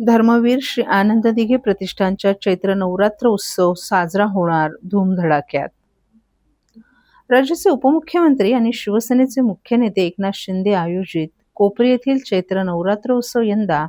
धर्मवीर श्री आनंद दिघे प्रतिष्ठानच्या चैत्र नवरात्र उत्सव साजरा होणार धूमधडाक्यात। राज्याचे उपमुख्यमंत्री आणि शिवसेनेचे मुख्य नेते एकनाथ शिंदे आयोजित कोपरी येथील चैत्र नवरात्र उत्सव यंदा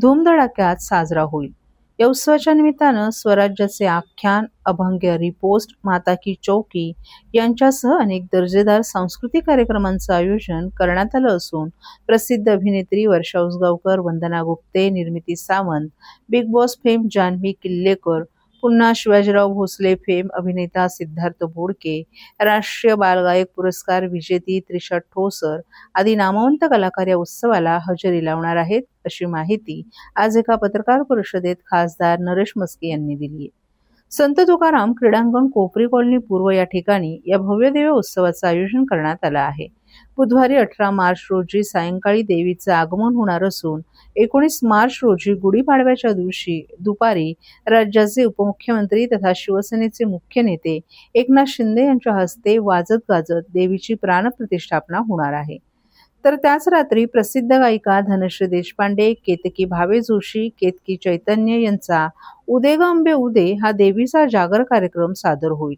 धूमधडाक्यात साजरा होईल। या उत्सवाच्या निमित्तानं स्वराज्याचे आख्यान, अभंग्य रिपोस्ट, माता की चौकी यांच्यासह अनेक दर्जेदार सांस्कृतिक कार्यक्रमांचं आयोजन करण्यात आलं असून प्रसिद्ध अभिनेत्री वर्षा Usgaonkar, Vandana Gupte, Nirmiti Sawant, Bigg Boss fame Janhavi Killekar, पुन्हा शिवाजीराव भोसले फेम अभिनेता सिद्धार्थ बोडके, राष्ट्रीय बालगायक पुरस्कार विजेती त्रिशा ठोसर आदी नामवंत कलाकार या उत्सवाला हजेरी लावणार आहेत, अशी माहिती आज एका पत्रकार परिषदेत खासदार नरेश मस्के यांनी दिली आहे। संत तुकाराम क्रीडांगण कोपरी कॉलनी पूर्व या ठिकाणी या भव्यदिव्य उत्सवाचं आयोजन करण्यात आलं आहे। बुधवारी 18 मार्च रोजी सायंकाळी देवीचं आगमन होणार असून 19 मार्च रोजी गुढीपाडव्याच्या दिवशी दुपारी राज्याचे उपमुख्यमंत्री तथा शिवसेनेचे मुख्य नेते एकनाथ शिंदे यांच्या हस्ते वाजत गाजत देवीची प्राणप्रतिष्ठापना होणार आहे। तर त्याच रात्री प्रसिद्ध गायिका धनश्री देशपांडे, केतकी भावे जोशी, केतकी चैतन्य यांचा उदे ग अंबे उदे हा देवीचा जागर कार्यक्रम सादर होईल।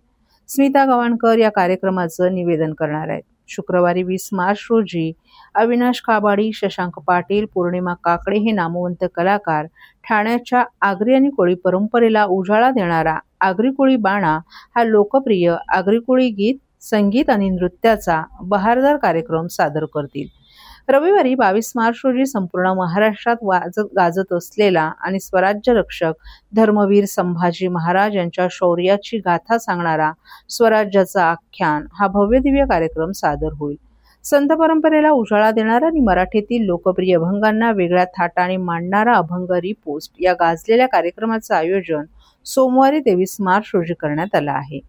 स्मिता गवाणकर या कार्यक्रमाचं निवेदन करणार आहेत। शुक्रवारी 20 मार्च रोजी अविनाश काबाडी, शशांक पाटील, पौर्णिमा काकडे हे नामवंत कलाकार ठाण्याच्या आगरी आणि कोळी परंपरेला उजाळा देणारा आगरी कोळी बाणा हा लोकप्रिय आगरी कोळी गीत, संगीत आणि नृत्याचा बहारदार कार्यक्रम सादर करतील। रविवारी 22 मार्च रोजी संपूर्ण महाराष्ट्रात वाजत गाजत असलेला आणि स्वराज्य रक्षक धर्मवीर संभाजी महाराज यांच्या शौर्याची गाथा सांगणारा स्वराज्याचा आख्यान हा भव्यदिव्य कार्यक्रम सादर होईल। संत परंपरेला उजाळा देणारा आणि मराठीतील लोकप्रिय अभंगांना वेगळ्या थाटाने मांडणारा अभंग रिपोस्ट या गाजलेल्या कार्यक्रमाचं आयोजन सोमवारी 23 मार्च रोजी करण्यात आलं आहे।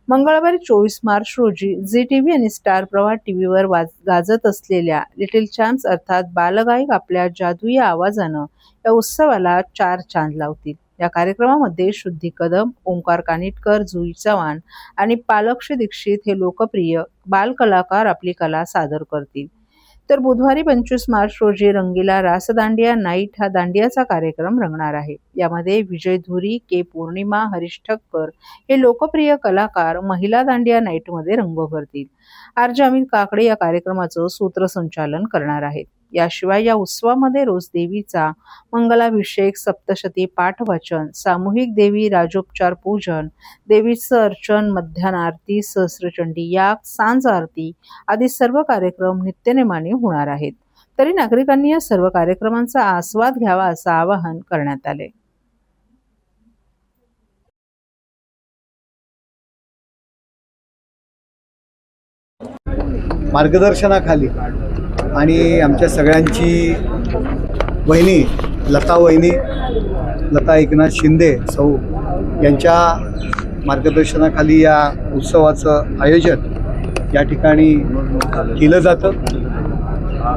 मंगळवारी 24 मार्च रोजी झी टीव्ही आणि स्टार प्रवाह टीव्हीवर गाजत असलेल्या लिटिल चॅम्प्स अर्थात बालगायक आपल्या जादुई आवाजानं या उत्सवाला 4 चांद लावतील। या कार्यक्रमामध्ये शुद्धी कदम, ओंकार कानिटकर, जुई चव्हाण आणि पालक्ष दीक्षित हे लोकप्रिय बालकलाकार आपली कला सादर करतील। तर बुधवारी 25 मार्च रोजी रंगीला रास दांडिया नाईट हा दांडियाचा कार्यक्रम रंगणार आहे। यामध्ये विजय धुरी, के पौर्णिमा, हरीश ठक्कर हे लोकप्रिय कलाकार महिला दांडिया नाईटमध्ये रंग भरतील। आरजे अमित काकडे या कार्यक्रमाचं सूत्रसंचालन करणार आहेत। याशिवाय या उत्सवामध्ये रोज देवीचा मंगलाभिषेक, सप्तशती पाठ वाचन, सामूहिक देवी राजोपचार पूजन, देवीचं अर्चन, मध्यान आरती, सहस्रचंडी याग, सांज आरती आदी सर्व कार्यक्रम नित्यनेमाने होणार आहेत। तरी नागरिकांनी या सर्व कार्यक्रमांचा आस्वाद घ्यावा असं आवाहन करण्यात आले। मार्गदर्शनाखाली आणि आमच्या सगळ्यांची वहिनी लता एकनाथ शिंदे सौ यांच्या मार्गदर्शनाखाली या उत्सवाचं आयोजन या ठिकाणी केलं जातं।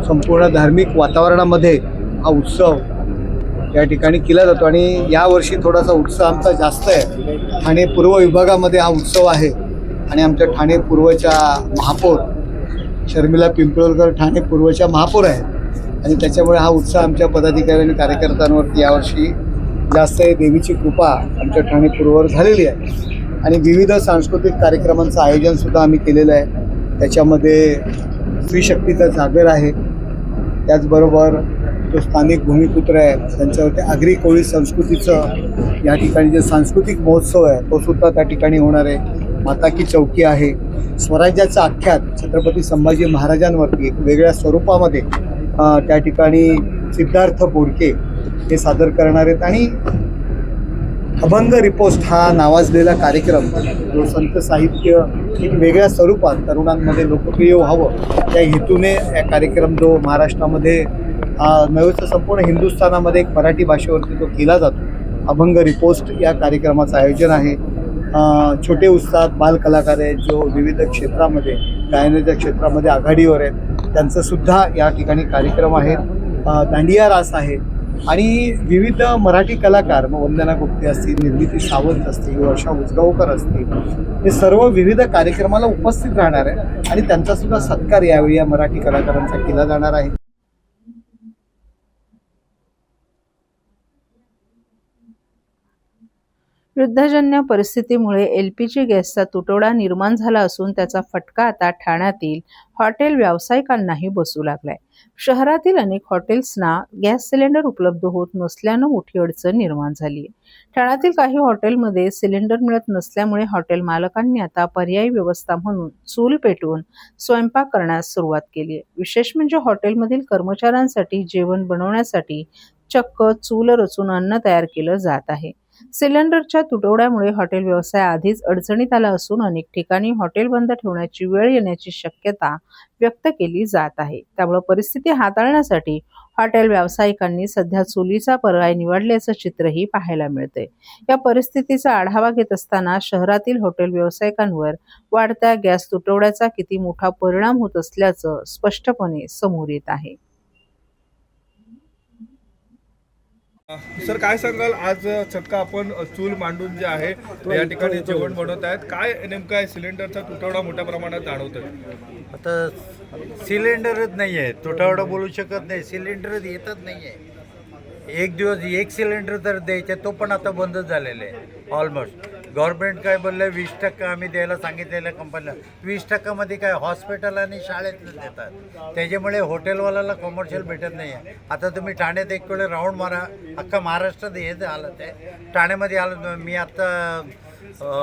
संपूर्ण धार्मिक वातावरणामध्ये हा उत्सव या ठिकाणी केला जातो आणि यावर्षी थोडासा उत्साह आमचा जास्त आहे। ठाणे पूर्व विभागामध्ये हा उत्सव आहे आणि आमच्या ठाणे पूर्वच्या महापौर शर्मिला पिंपळकर ठाणे पूर्वच्या महापौर आहेत आणि त्याच्यामुळे हा उत्साह आमच्या पदाधिकारी आणि कार्यकर्त्यांवरती यावर्षी जास्त आहे। देवीची कृपा आमच्या ठाणे पूर्ववर झालेली आहे आणि विविध सांस्कृतिक कार्यक्रमांचं आयोजनसुद्धा आम्ही केलेलं आहे। त्याच्यामध्ये स्त्रीशक्तीचा जागर आहे, त्याचबरोबर जो स्थानिक भूमिपुत्र आहे त्यांच्यावरती आगरी कोळी संस्कृतीचं या ठिकाणी जे सांस्कृतिक महोत्सव आहे तो सुद्धा त्या ठिकाणी होणार आहे। माता की चौकी आहे, स्वराज्याचं आख्यान छत्रपती संभाजी महाराजांवरती एक वेगळ्या स्वरूपामध्ये त्या ठिकाणी सिद्धार्थ बोडके हे सादर करणार आहेत आणि अभंग रिपोस्ट हा नावाजलेला कार्यक्रम जो संत साहित्य एक वेगळ्या स्वरूपात तरुणांमध्ये लोकप्रिय व्हावं त्या हेतूने हा कार्यक्रम जो महाराष्ट्रामध्ये नव्हे तर संपूर्ण हिंदुस्थानामध्ये एक मराठी भाषेवरती तो केला जातो। अभंग रिपोस्ट या कार्यक्रमाचं आयोजन आहे। छोटे उस्ताद बालकलाकार आहेत जो विविध क्षेत्रामध्ये गायनाच्या क्षेत्रामध्ये आघाडीवर आहेत, त्यांचंसुद्धा या ठिकाणी कार्यक्रम आहेत। दांडिया रास आहे आणि विविध मराठी कलाकार मग वंदना गुप्ते असतील, निर्मिती सावंत असतील, वर्षा उसगावकर असतील, हे सर्व विविध कार्यक्रमाला उपस्थित राहणार आहे आणि त्यांचासुद्धा सत्कार यावेळी या मराठी कलाकारांचा केला जाणार आहे। युद्धजन्य परिस्थितीमुळे LPG गॅसचा तुटवडा निर्माण झाला असून त्याचा फटका आता ठाण्यातील हॉटेल व्यावसायिकांनाही बसू लागलाय. शहरातील अनेक हॉटेल्सना गॅस सिलेंडर उपलब्ध होत नसल्यानं मोठी अडचण निर्माण झाली आहे. ठाण्यातील काही हॉटेलमध्ये सिलेंडर मिळत नसल्यामुळे हॉटेल मालकांनी आता पर्यायी व्यवस्था म्हणून चूल पेटवून स्वयंपाक करण्यास सुरुवात केली आहे. विशेष म्हणजे हॉटेलमधील कर्मचाऱ्यांसाठी जेवण बनवण्यासाठी चक्क चूल रचून अन्न तयार केलं जात आहे. सिलेंडरच्या तुटवड्यामुळे हॉटेल व्यवसाय आधीच अडचणीत आला असून अनेक ठिकाणी हॉटेल बंद ठेवण्याची वेळ येण्याची शक्यता व्यक्त केली जात आहे. त्यामुळे परिस्थिती हाताळण्यासाठी हॉटेल व्यावसायिकांनी सध्या चुलीचा पर्याय निवडल्याचं चित्रही पाहायला मिळते. या परिस्थितीचा आढावा घेत असताना शहरातील हॉटेल व्यावसायिकांवर वाढत्या गॅस तुटवड्याचा किती मोठा परिणाम होत असल्याचं स्पष्टपणे समोर येत आहे. सर, काय सांगाल? आज चक्क आपण चूल मांडून जे आहे या ठिकाणी जेवण बनवत आहेत. काय नेमकं आहे? सिलेंडरचा तुटवडा मोठ्या प्रमाणात जाणवतोय. आता सिलेंडरच नाही आहे, तुटवडा बोलू शकत नाही, सिलेंडरच येतच नाही आहे. एक दिवस एक सिलेंडर तर द्यायचे, तो पण आता बंदच झालेला आहे ऑलमोस्ट. गव्हर्नमेंट काय बोललं 20% आम्ही द्यायला सांगितलेल्या कंपनीला, 20%मध्ये काय हॉस्पिटल आणि शाळेतलं देतात. त्याच्यामुळे हॉटेलवाल्याला कमर्शियल भेटत नाही आहे. आता तुम्ही ठाण्यात एक वेळे राऊंड मारा, अख्खा महाराष्ट्रात हे हालत आहे. ठाण्यामध्ये आलो मी आत्ता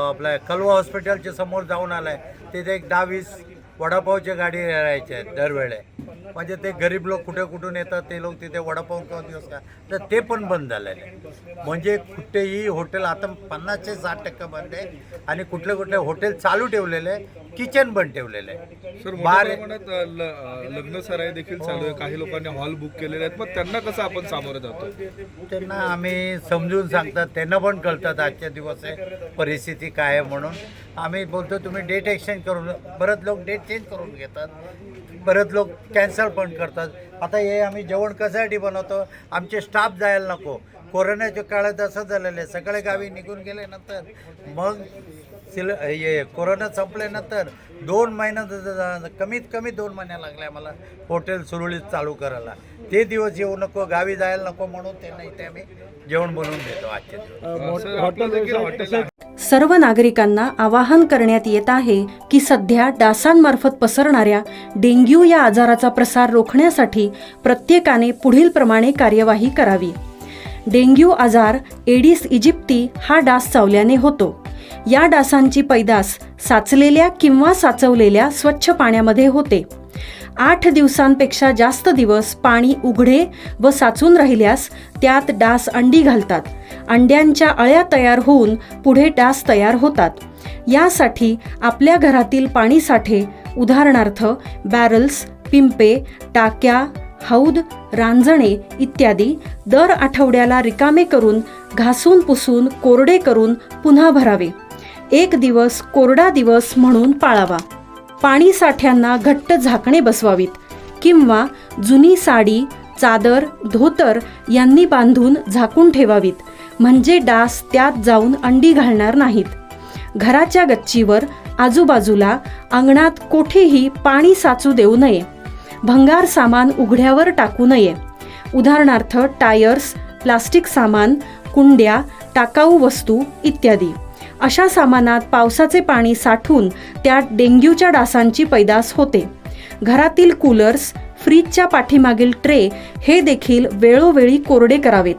आपल्या कलवा हॉस्पिटलच्या समोर जाऊन आला आहे. तिथे एक 10-20 वडापावच्या गाडी राहायच्या आहेत दरवेळे. म्हणजे ते गरीब लोक कुठून येतात, ते लोक तिथे वडापाव किंवा दिवस का, तर ते पण बंद झालेलं आहे. म्हणजे कुठेही हॉटेल आता 50 ते 60% बंद आहे. आणि कुठले हॉटेल चालू ठेवलेले आहे, किचन बंद ठेवलेलं आहे. सर, मोठ्या प्रमाणात लग्न सराई देखील चालू आहे. काही लोकांनी हॉल बुक केलेले आहेत. मग त्यांना कसं आपण सामोरं जातो? त्यांना आम्ही समजून सांगतात, त्यांना पण कळतात आजच्या दिवस आहे परिस्थिती काय आहे म्हणून. आम्ही बोलतो तुम्ही डेट एक्सचेंज करून, बरेच लोक डेट चेंज करून घेतात, बरेच लोक कॅन्सल पण करतात. आता हे आम्ही जेवण कशासाठी बनवतो? आमचे स्टाफ जायला नको. कोरोनाच्या काळात असं झालेलं आहे, सगळे गावी निघून गेल्यानंतर मग हे कोरोना संपल्यानंतर 2 महिना कमीत कमी 2 महिने लागले आम्हाला हॉटेल सुरळीत चालू करायला. ते दिवस येऊ नको, गावी जायला नको म्हणून त्यांना इथे आम्ही जेवण बनवून देतो आजचे दिवस. सर्व नागरिकांना आवाहन करण्यात येत आहे की सध्या डासांमार्फत पसरणाऱ्या डेंग्यू या आजाराचा प्रसार रोखण्यासाठी प्रत्येकाने पुढील प्रमाणे कार्यवाही करावी. डेंग्यू आजार एडिस इजिप्ती हा डास चावल्याने होतो. या डासांची पैदास साचलेल्या किंवा साचवलेल्या स्वच्छ पाण्यामध्ये होते. 8 दिवसांपेक्षा जास्त दिवस पाणी उघडे व साचून राहिल्यास त्यात डास अंडी घालतात. अंड्यांच्या अळ्या तयार होऊन पुढे डास तयार होतात. यासाठी आपल्या घरातील पाणी साठे, उदाहरणार्थ बॅरल्स, पिंपे, टाक्या, हौद, रांजणे इत्यादी दर आठवड्याला रिकामे करून घासून पुसून कोरडे करून पुन्हा भरावे. 1 दिवस कोरडा दिवस म्हणून पाळावा. पाणी साठ्यांना घट्ट झाकणे बसवावीत किंवा जुनी साडी, चादर, धोतर यांनी बांधून झाकून ठेवावीत, म्हणजे डास त्यात जाऊन अंडी घालणार नाहीत. घराच्या गच्चीवर, आजूबाजूला, अंगणात कोठेही पाणी साचू देऊ नये. भंगार सामान उघड्यावर टाकू नये. उदाहरणार्थ टायर्स, प्लास्टिक सामान, कुंड्या, टाकाऊ वस्तू इत्यादी. अशा सामानात पावसाचे पाणी साठून त्यात डेंग्यूच्या डासांची पैदास होते. घरातील कूलर्स, फ्रीजच्या पाठीमागील ट्रे हे देखील वेळोवेळी कोरडे करावेत.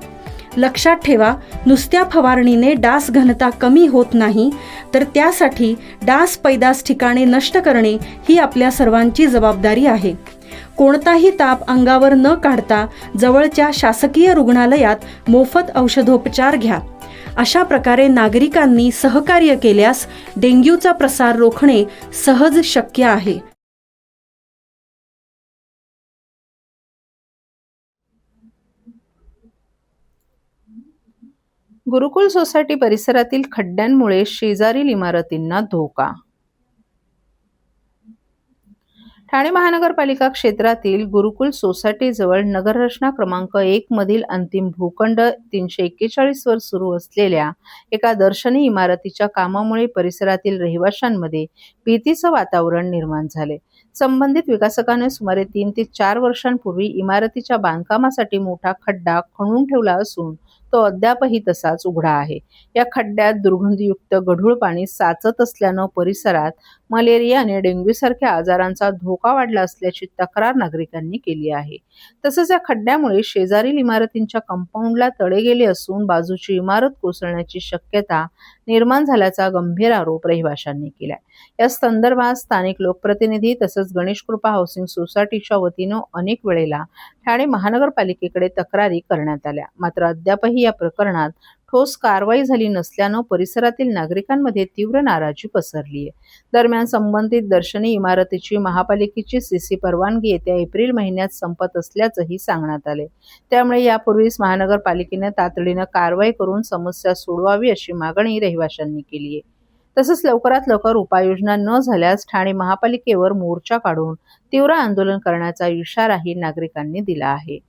लक्षात ठेवा, नुसत्या फवारणीने डास घनता कमी होत नाही, तर त्यासाठी डास पैदास ठिकाणे नष्ट करणे ही आपल्या सर्वांची जबाबदारी आहे. कोणताही ताप अंगावर न काढता जवळच्या शासकीय रुग्णालयात मोफत औषधोपचार घ्या. अशा प्रकारे नागरिकांनी सहकार्य केल्यास डेंग्यूचा प्रसार रोखणे सहज शक्य आहे. गुरुकुल सोसायटी परिसरातील खड्ड्यांमुळे शेजारील इमारतींना धोका. ठाणे महानगरपालिका क्षेत्रातील गुरुकुल सोसायटीजवळ नगररचना क्रमांक 1 मधील अंतिम भूखंड 341 वर सुरू असलेल्या एका दर्शनी इमारतीच्या कामामुळे परिसरातील रहिवाशांमध्ये भीतीचं वातावरण निर्माण झाले. संबंधित विकासकाने सुमारे 3 ते 4 वर्षांपूर्वी इमारतीच्या बांधकामासाठी मोठा खड्डा खणून ठेवला असून तो अद्यापही तसाच उघडा आहे. या खड्ड्यात दुर्गंधीयुक्त गढूळ पाणी साचत असल्यानं परिसरात मलेरिया आणि डेंग्यूसारख्या आजारांचा धोका वाढला असल्याची तक्रार नागरिकांनी केली आहे. तसंच या खड्ड्यामुळे शेजारील इमारतींच्या कंपाऊंडला तडे गेले असून बाजूची इमारत कोसळण्याची शक्यता निर्माण झाल्याचा गंभीर आरोप रहिवाशांनी केलाय. या संदर्भात स्थानिक लोकप्रतिनिधी तसंच गणेश कृपा हाऊसिंग सोसायटीच्या वतीनं अनेक वेळेला ठाणे महानगरपालिकेकडे तक्रारी करण्यात आल्या. मात्र अद्यापही या प्रकरणात ठोस कारवाई झाली नसल्यानं परिसरातील नागरिकांमध्ये तीव्र नाराजी पसरली आहे. दरम्यान संबंधित दर्शनी इमारतीची महापालिकेची सीसी परवानगी येत्या एप्रिल महिन्यात संपत असल्याचंही सांगण्यात आले. त्यामुळे यापूर्वीच महानगरपालिकेनं तातडीनं कारवाई करून समस्या सोडवावी अशी मागणी रहिवाशांनी केली आहे. तसंच लवकरात लवकर उपाययोजना न झाल्यास ठाणे महापालिकेवर मोर्चा काढून तीव्र आंदोलन करण्याचा इशाराही नागरिकांनी दिला आहे.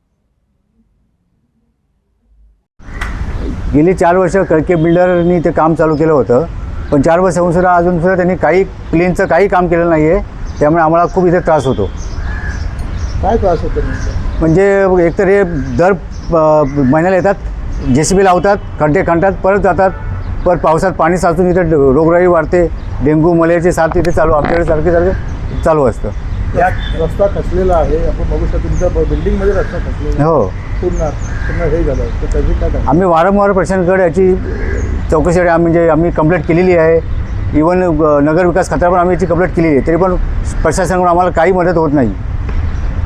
गेली 4 वर्ष कळके बिल्डरनी ते काम चालू केलं होतं, पण 4 वर्ष होऊन सुद्धा अजून सुद्धा त्यांनी काही क्लीनचं काही काम केलं नाही आहे. त्यामुळे आम्हाला खूप इथे त्रास होतो. काय त्रास होतो? म्हणजे एकतर हे दर महिन्याला येतात, JCB लावतात, खड्डे खणतात, परत जातात, परत पावसात पाणी साचून इथे रोगराई वाढते, डेंग्यू मलेरियाची साथ इथे चालू सारखं चालू असतं. यात रस्ता खचलेला आहे, आपण बघू शकतो तुमच्या बिल्डिंगमध्ये रस्ता खचलेला हो, पूर्ण हे झालं तर त्याची काय करणार? आम्ही वारंवार प्रशासनाकडे याची चौकशी आम्ही कंप्लेंट केलेली आहे. इवन नगर विकास खात्यावर आम्ही याची कंप्लेंट केलेली आहे, तरी पण प्रशासनाकडून आम्हाला काही मदत होत नाही.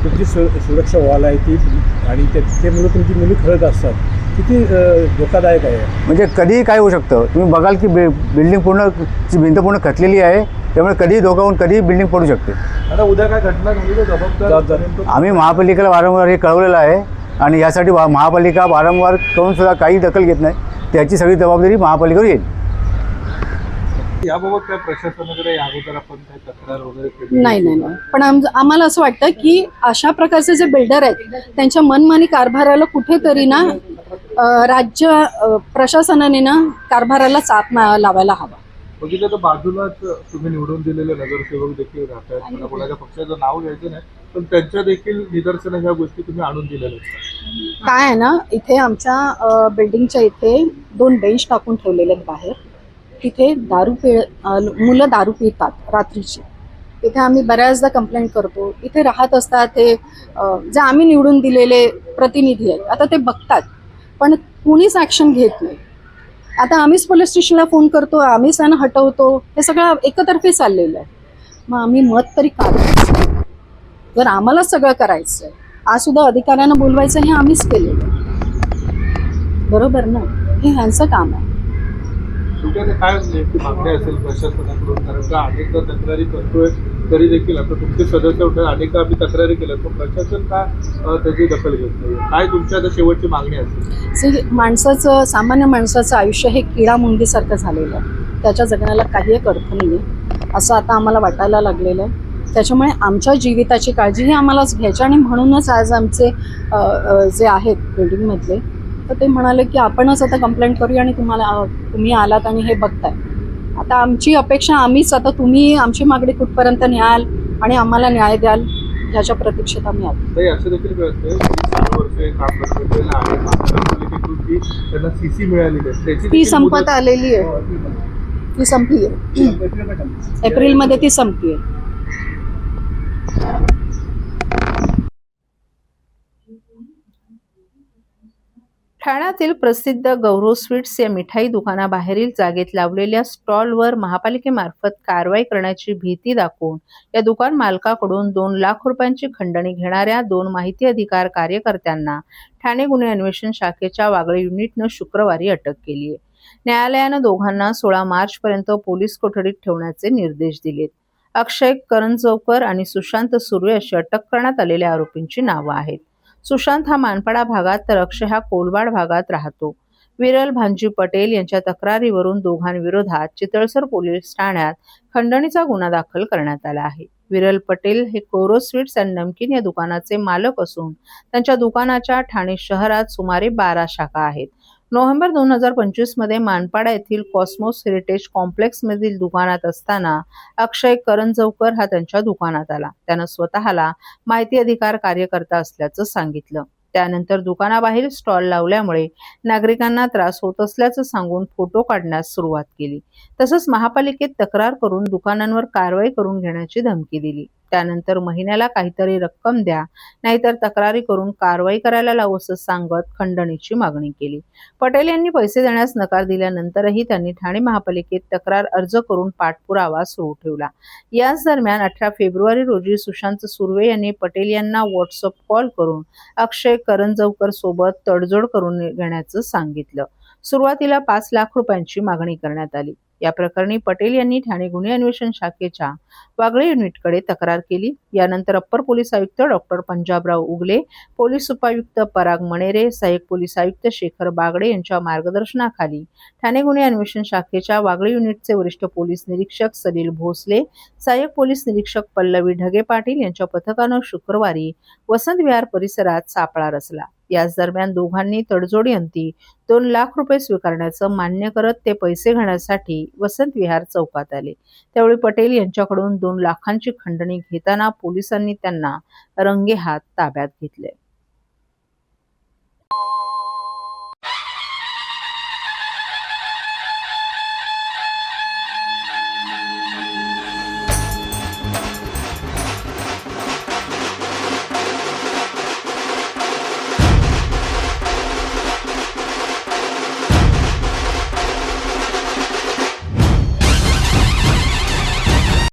तुमची सुरक्षा वॉल आहे ती आणि त्यामुळे तुमची मुली खेळत असतात, किती धोकादायक आहे. म्हणजे कधीही काय होऊ शकतं. तुम्ही बघाल की बिल्डिंग भिंत पूर्ण खचलेली आहे, त्यामुळे कधीही धोका होऊन कधीही बिल्डिंग पडू शकते. आता उद्या काय घटना घडली तर जबाबदार आम्ही महापालिकेला वारंवार हे कळवलेलं आहे आणि यासाठी महापालिका वारंवार करून सुद्धा काही दखल घेत नाही. त्याची सगळी जबाबदारी महापालिकेवर येईल. याबाबत काय प्रशासनाकडे अगोदर आपण काय तक्रार वगैरे केली? नाही. पण आम्हाला असं वाटतं की अशा प्रकारचे जे बिल्डर आहेत त्यांच्या मनमानी कारभाराला कुठेतरी ना राज्य प्रशासनाने ना कारभाराला चाप लावायला हवा. बघितलं तर बाजूलाच तुम्ही निवडून दिलेले नगरसेवक देखील राहतात. मला कोणाच्या पक्षाचं नाव घ्यायचं नाही, पण त्यांच्या देखील निदर्शनं ह्या गोष्टी तुम्ही आणून दिलेल्या आहेत. काय आहे ना, इथे आमच्या बिल्डिंगच्या इथे 2 बेंच टाकून ठेवलेले आहेत बाहेर. तिथे मुलं दारू पितात रात्रीची. तिथे आम्ही बऱ्याचदा कंप्लेंट करतो. इथे राहत असतात ते जे आम्ही निवडून दिलेले प्रतिनिधी आहेत, आता ते बघतात पण कुणीच ॲक्शन घेत नाही. आता आम्हीच पोलीस स्टेशनला फोन करतो, आम्हीच त्यांना हटवतो. हे सगळं एकतर्फी चाललेलं आहे. मग आम्ही मत तरी काढतो. जर आम्हालाच सगळं करायचं आहे, आज सुद्धा अधिकाऱ्यांना बोलवायचं हे आम्हीच केलेलं आहे, बरोबर ना. हे ह्यांचं काम आहे. काय नेमकी मागणी असेल प्रशासनाकडून? कारण का अनेकदा तक्रारी करतोय तरी देखील आता तुमचे सदस्य होते, अनेकदा आम्ही तक्रारी केल्या, पण प्रशासन का त्याची दखल घेत नाही? काय तुमच्या आता शेवटची मागणी असेल? सामान्य माणसाचं आयुष्य हे किडामुंगीसारखं झालेलं आहे. त्याच्या जगण्याला काही एक अर्थ नाही आहे असं आता आम्हाला वाटायला लागलेलं आहे. त्याच्यामुळे आमच्या जीविताची काळजी ही आम्हालाच घ्यायची. आणि म्हणूनच आज आमचे जे आहेत बिल्डिंगमधले, तर ते म्हणाले की आपणच आता कंप्लेंट करूया आणि तुम्ही आलात आणि हे बघताय. आता आमची अपेक्षा आम्हीच, आता तुम्ही आमची मागणी कुठपर्यंत न्याल आणि आम्हाला न्याय द्याल ह्याच्या प्रतीक्षेत आम्ही आलो. असं देखील कळतंय 4 वर्ष काम करलेलं आहे महानगरपालिकेतून की त्यांना CC मिळालेली आहे, त्याची ती संपत आलेली आहे, ती संपली आहे. एप्रिलमध्ये ती संपली आहे. ठाण्यातील प्रसिद्ध गौरव स्वीट्स या मिठाई दुकानाबाहेरील जागेत लावलेल्या स्टॉलवर महापालिकेमार्फत कारवाई करण्याची भीती दाखवून या दुकान मालकाकडून 2 लाख रुपयांची खंडणी घेणाऱ्या 2 माहिती अधिकार कार्यकर्त्यांना ठाणे गुन्हे अन्वेषण शाखेच्या वागळे युनिटनं शुक्रवारी अटक केली आहे. न्यायालयानं दोघांना 16 मार्चपर्यंत पोलीस कोठडीत ठेवण्याचे निर्देश दिलेत. अक्षय करंजवकर आणि सुशांत सुर्वे अशी अटक करण्यात आलेल्या आरोपींची नावं आहेत. सुशांत हा मानपाडा भागात तर अक्षय हा कोलवाड भागात राहतो. विरल भांजी पटेल यांच्या तक्रारीवरून दोघांविरोधात चितळसर पोलीस ठाण्यात खंडणीचा गुन्हा दाखल करण्यात आला आहे. विरल पटेल हे गौरव स्वीट्स अँड नमकीन या दुकानाचे मालक असून त्यांच्या दुकानाच्या ठाणे शहरात सुमारे 12 शाखा आहेत. नोव्हेंबर 2025 मध्ये मानपाडा येथील कॉस्मोस हेरिटेज कॉम्प्लेक्समधील दुकानात असताना अक्षय करंजवकर हा त्यांच्या दुकानात आला. त्यानं स्वतःला माहिती अधिकार कार्यकर्ता असल्याचं सांगितलं. त्यानंतर दुकानाबाहेर स्टॉल लावल्यामुळे नागरिकांना त्रास होत असल्याचं सांगून फोटो काढण्यास सुरुवात केली. तसंच महापालिकेत तक्रार करून दुकानांवर कारवाई करून घेण्याची धमकी दिली. त्यानंतर महिन्याला काहीतरी रक्कम द्या, नाहीतर तक्रारी करून कारवाई करायला लावू असं सांगत खंडणीची मागणी केली. पटेल यांनी पैसे देण्यास नकार दिल्यानंतरही त्यांनी ठाणे महापालिकेत तक्रार अर्ज करून पाठपुरावा सुरू ठेवला. याच दरम्यान 18 फेब्रुवारी रोजी सुशांत सुर्वे यांनी पटेल यांना व्हॉट्सअप कॉल करून अक्षय करंजवकर सोबत तडजोड करून घेण्याचं सांगितलं. सुरुवातीला 5 लाख रुपयांची मागणी करण्यात आली. या प्रकरणी पटेल यांनी ठाणे गुन्हे अन्वेषण शाखेच्या वागळे युनिटकडे तक्रार केली. यानंतर अप्पर पोलीस आयुक्त डॉक्टर पंजाबराव उगले, पोलीस उपायुक्त पराग मणेरे, सहाय्यक पोलीस आयुक्त शेखर बागडे यांच्या मार्गदर्शनाखाली ठाणे गुन्हे अन्वेषण शाखेच्या वागळे युनिटचे वरिष्ठ पोलीस निरीक्षक सलील भोसले, सहाय्यक पोलीस निरीक्षक पल्लवी ढगे पाटील यांच्या पथकानं शुक्रवारी वसंत विहार परिसरात सापळा रचला. याच दरम्यान दोघांनी तडजोडीअंती 2 लाख रुपये स्वीकारण्याचं मान्य करत ते पैसे घेण्यासाठी वसंत विहार चौकात आले. त्यावेळी पटेल यांच्याकडून 2 लाखांची खंडणी घेताना पोलिसांनी त्यांना रंगेहात ताब्यात घेतले.